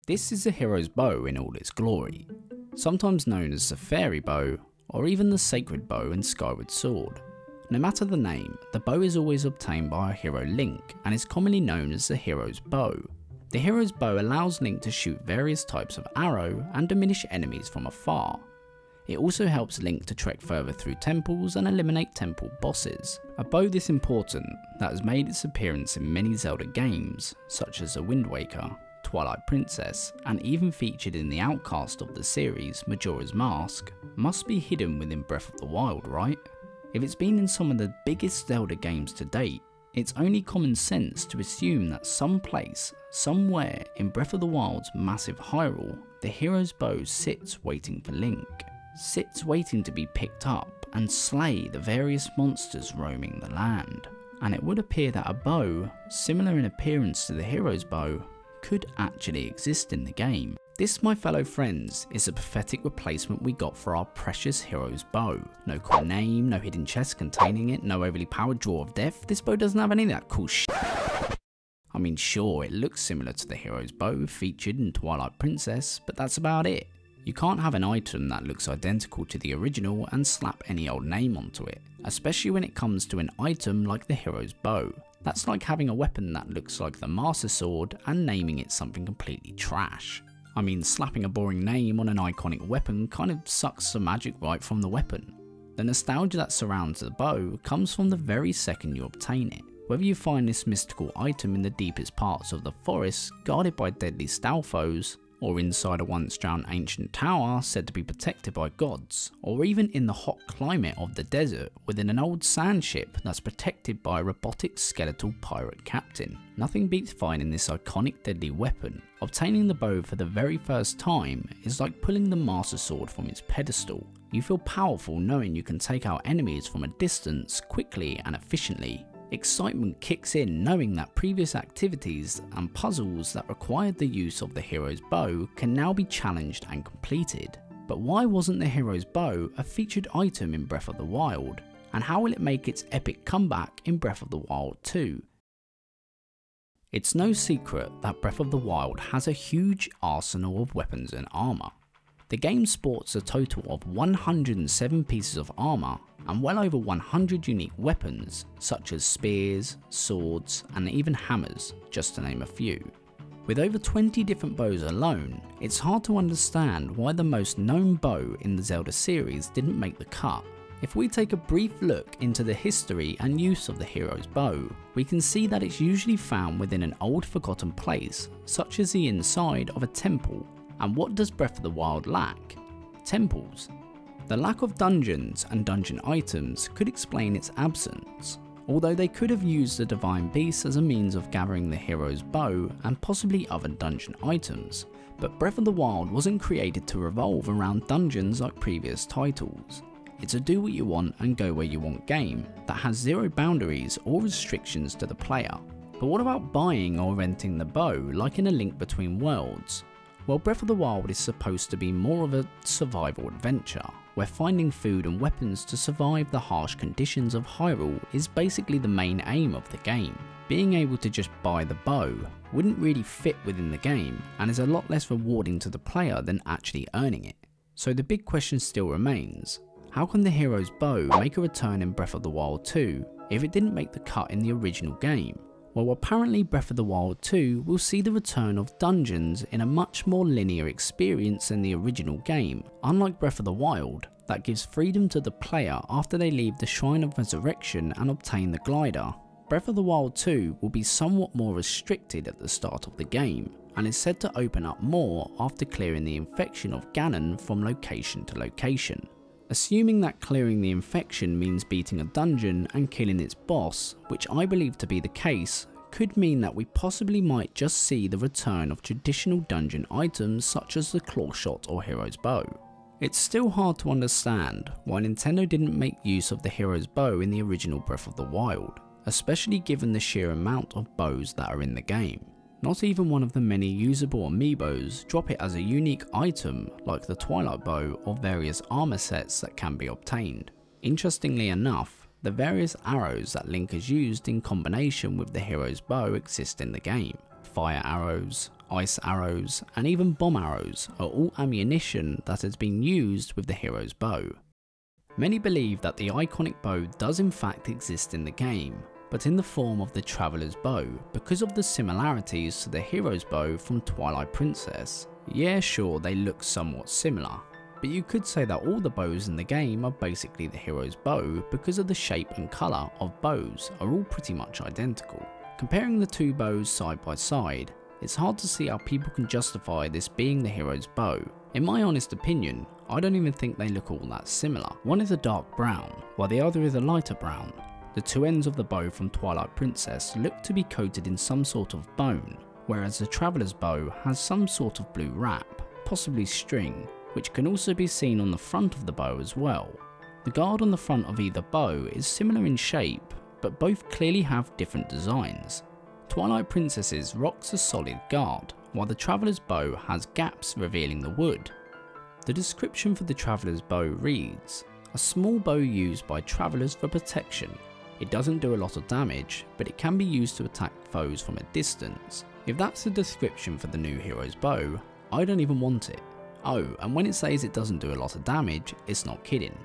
This is the hero's bow in all its glory, sometimes known as the fairy bow or even the sacred bow and skyward sword. No matter the name, the bow is always obtained by our hero Link and is commonly known as the hero's bow. The hero's bow allows Link to shoot various types of arrow and diminish enemies from afar. It also helps Link to trek further through temples and eliminate temple bosses. A bow this important that has made its appearance in many Zelda games such as The Wind Waker, Twilight Princess, and even featured in the outcast of the series, Majora's Mask, must be hidden within Breath of the Wild, right? If it's been in some of the biggest Zelda games to date, it's only common sense to assume that someplace, somewhere in Breath of the Wild's massive Hyrule, the hero's bow sits waiting for Link. Sits waiting to be picked up and slay the various monsters roaming the land. And it would appear that a bow, similar in appearance to the hero's bow, could actually exist in the game. This, my fellow friends, is a pathetic replacement we got for our precious hero's bow. No cool name, no hidden chest containing it, no overly powered Draw of Death. This bow doesn't have any of that cool shit. I mean, sure, it looks similar to the hero's bow featured in Twilight Princess, but that's about it. You can't have an item that looks identical to the original and slap any old name onto it, especially when it comes to an item like the hero's bow. That's like having a weapon that looks like the Master Sword and naming it something completely trash. I mean, slapping a boring name on an iconic weapon kind of sucks the magic right from the weapon. The nostalgia that surrounds the bow comes from the very second you obtain it. Whether you find this mystical item in the deepest parts of the forest guarded by deadly Stalfos, or inside a once drowned ancient tower said to be protected by gods, or even in the hot climate of the desert within an old sand ship that's protected by a robotic skeletal pirate captain. Nothing beats finding this iconic deadly weapon. Obtaining the bow for the very first time is like pulling the Master Sword from its pedestal. You feel powerful knowing you can take out enemies from a distance quickly and efficiently. Excitement kicks in knowing that previous activities and puzzles that required the use of the hero's bow can now be challenged and completed. But why wasn't the hero's bow a featured item in Breath of the Wild? And how will it make its epic comeback in Breath of the Wild 2? It's no secret that Breath of the Wild has a huge arsenal of weapons and armour. The game sports a total of 107 pieces of armour and well over 100 unique weapons such as spears, swords and even hammers, just to name a few. With over 20 different bows alone, it's hard to understand why the most known bow in the Zelda series didn't make the cut. If we take a brief look into the history and use of the hero's bow, we can see that it's usually found within an old forgotten place, such as the inside of a temple. And what does Breath of the Wild lack? Temples. The lack of dungeons and dungeon items could explain its absence, although they could have used the Divine Beast as a means of gathering the hero's bow and possibly other dungeon items. But Breath of the Wild wasn't created to revolve around dungeons like previous titles. It's a do what you want and go where you want game that has zero boundaries or restrictions to the player. But what about buying or renting the bow like in A Link Between Worlds? Well, Breath of the Wild is supposed to be more of a survival adventure, where finding food and weapons to survive the harsh conditions of Hyrule is basically the main aim of the game. Being able to just buy the bow wouldn't really fit within the game and is a lot less rewarding to the player than actually earning it. So the big question still remains, how can the hero's bow make a return in Breath of the Wild 2 if it didn't make the cut in the original game? Well, apparently Breath of the Wild 2 will see the return of dungeons in a much more linear experience than the original game. Unlike Breath of the Wild, that gives freedom to the player after they leave the Shrine of Resurrection and obtain the glider, Breath of the Wild 2 will be somewhat more restricted at the start of the game, and is said to open up more after clearing the infection of Ganon from location to location. Assuming that clearing the infection means beating a dungeon and killing its boss, which I believe to be the case, could mean that we possibly might just see the return of traditional dungeon items such as the claw shot or hero's bow. It's still hard to understand why Nintendo didn't make use of the hero's bow in the original Breath of the Wild, especially given the sheer amount of bows that are in the game. Not even one of the many usable amiibos drop it as a unique item like the Twilight Bow or various armor sets that can be obtained. Interestingly enough, the various arrows that Link has used in combination with the hero's bow exist in the game. Fire arrows, ice arrows, and even bomb arrows are all ammunition that has been used with the hero's bow. Many believe that the iconic bow does in fact exist in the game, but in the form of the Traveller's Bow because of the similarities to the hero's bow from Twilight Princess. Yeah, sure, they look somewhat similar, but you could say that all the bows in the game are basically the hero's bow because of the shape and colour of bows are all pretty much identical. Comparing the two bows side by side, it's hard to see how people can justify this being the hero's bow. In my honest opinion, I don't even think they look all that similar. One is a dark brown, while the other is a lighter brown. The two ends of the bow from Twilight Princess look to be coated in some sort of bone, whereas the Traveller's Bow has some sort of blue wrap, possibly string, which can also be seen on the front of the bow as well. The guard on the front of either bow is similar in shape, but both clearly have different designs. Twilight Princess's rocks a solid guard, while the Traveller's Bow has gaps revealing the wood. The description for the Traveller's Bow reads, "A small bow used by travellers for protection. It doesn't do a lot of damage, but it can be used to attack foes from a distance." If that's the description for the new hero's bow, I don't even want it. Oh, and when it says it doesn't do a lot of damage, it's not kidding.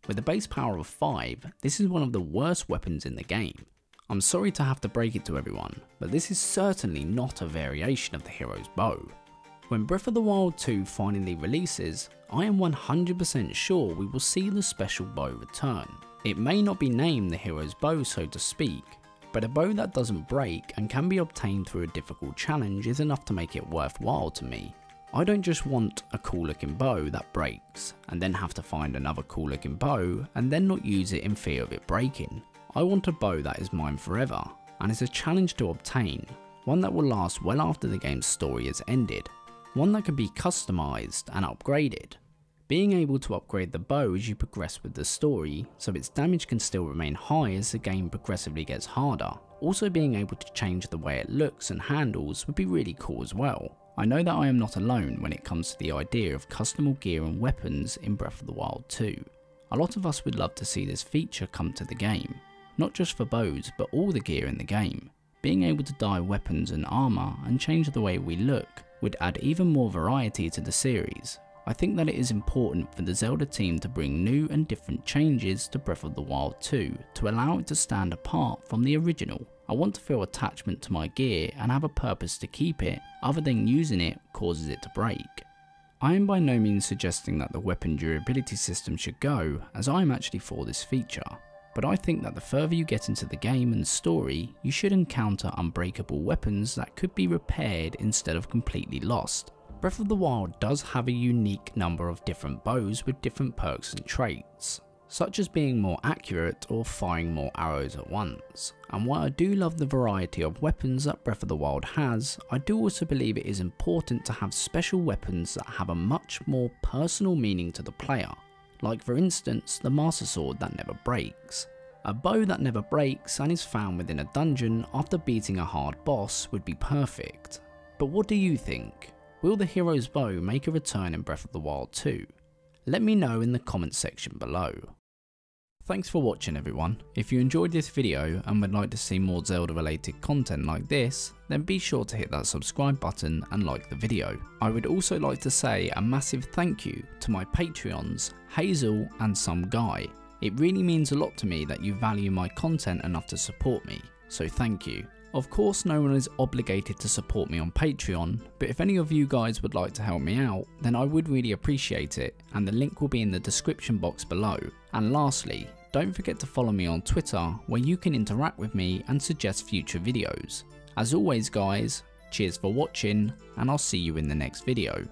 With a base power of 5, this is one of the worst weapons in the game. I'm sorry to have to break it to everyone, but this is certainly not a variation of the hero's bow. When Breath of the Wild 2 finally releases, I am 100% sure we will see the special bow return. It may not be named the hero's bow, so to speak, but a bow that doesn't break and can be obtained through a difficult challenge is enough to make it worthwhile to me. I don't just want a cool looking bow that breaks, and then have to find another cool looking bow and then not use it in fear of it breaking. I want a bow that is mine forever, and is a challenge to obtain, one that will last well after the game's story has ended, one that can be customised and upgraded. Being able to upgrade the bow as you progress with the story, so its damage can still remain high as the game progressively gets harder. Also being able to change the way it looks and handles would be really cool as well. I know that I am not alone when it comes to the idea of customable gear and weapons in Breath of the Wild 2. A lot of us would love to see this feature come to the game, not just for bows but all the gear in the game. Being able to dye weapons and armour and change the way we look would add even more variety to the series. I think that it is important for the Zelda team to bring new and different changes to Breath of the Wild 2 to allow it to stand apart from the original. I want to feel attachment to my gear and have a purpose to keep it, other than using it causes it to break. I am by no means suggesting that the weapon durability system should go, as I am actually for this feature, but I think that the further you get into the game and story, you should encounter unbreakable weapons that could be repaired instead of completely lost. Breath of the Wild does have a unique number of different bows with different perks and traits, such as being more accurate or firing more arrows at once. And while I do love the variety of weapons that Breath of the Wild has, I do also believe it is important to have special weapons that have a much more personal meaning to the player, like for instance the Master Sword that never breaks. A bow that never breaks and is found within a dungeon after beating a hard boss would be perfect. But what do you think? Will the hero's bow make a return in Breath of the Wild 2? Let me know in the comments section below. Thanks for watching everyone. If you enjoyed this video and would like to see more Zelda related content like this, then be sure to hit that subscribe button and like the video. I would also like to say a massive thank you to my Patreons, Hazel and Some Guy. It really means a lot to me that you value my content enough to support me, so thank you. Of course no one is obligated to support me on Patreon, but if any of you guys would like to help me out, then I would really appreciate it, and the link will be in the description box below. And lastly, don't forget to follow me on Twitter where you can interact with me and suggest future videos. As always guys, cheers for watching and I'll see you in the next video.